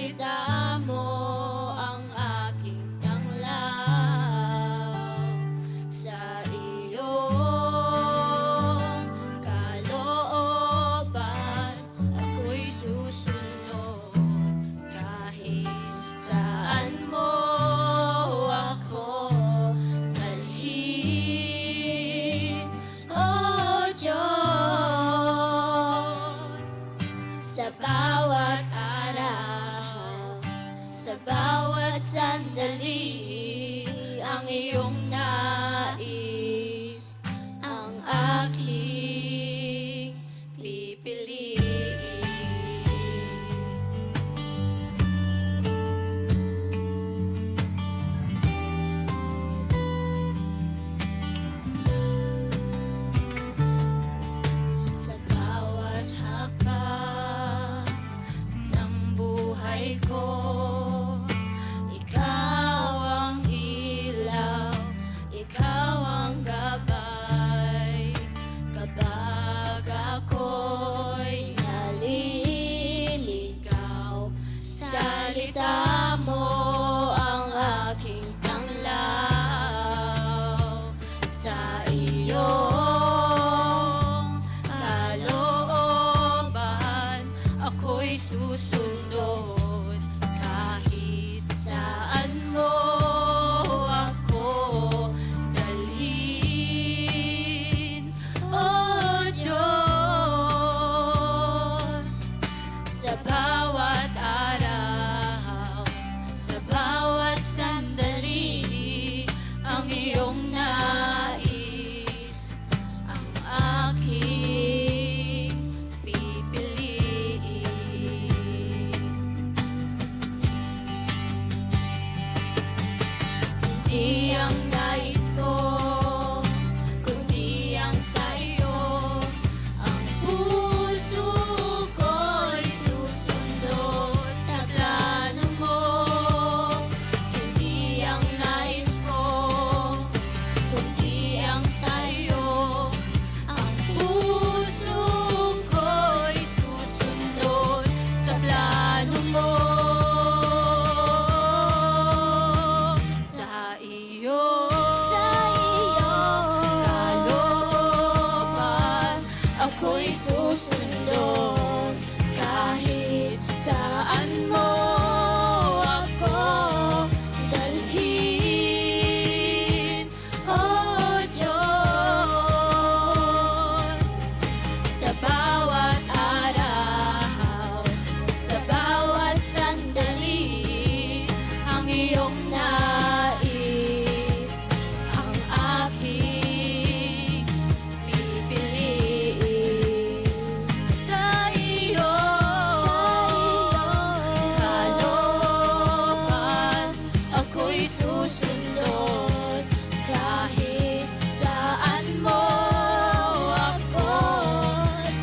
salita mo ang aking tanglaw. Sa iyong kalooban ako'y susunod kahit saan mo ako dalhin, O Diyos. Sa bawat araw, sa bawat sandali, ang iyong nais ang aking pipiliin. Sa bawat hakbang ng buhay ko, ikaw ang ilaw, ikaw ang gabay. Kapag ako'y naliligaw, salita mo ang aking tanglaw. Sa iyong kalooban ako'y susunod kahit saan mo ako dalhin, O Diyos. Sa bawat araw, sa bawat sandali, ang iyong nais ang aking pipiliin. Hindi ang nais ko, kundi ang sa'yo. Ang puso ko'y susunod sa plano mo. Hindi ang nais ko, kundi ang sa'yo. Ang puso ko'y susunod sa plano mo. Sa iyong kalooban ako'y susunod kahit saan mo ako dalhin, O Diyos. Sa bawat araw, sa bawat sandali, ang iyong nais ang aking pipiliin. Sa iyong kalooban ako'y susunod kahit saan mo ako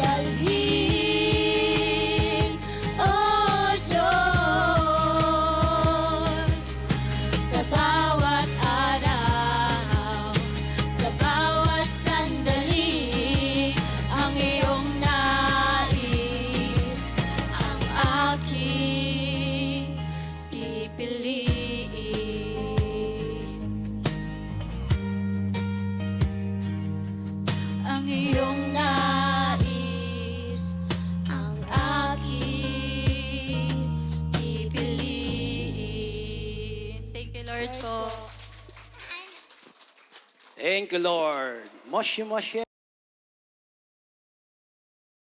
dalhin, O Diyos. Sa bawat araw, sa bawat sandali, ang iyong nais ang aking pipiliin. Ang iyong nais ang aking pipiliin. Thank you, Lord po. Thank you, Lord. Moshi, moshi.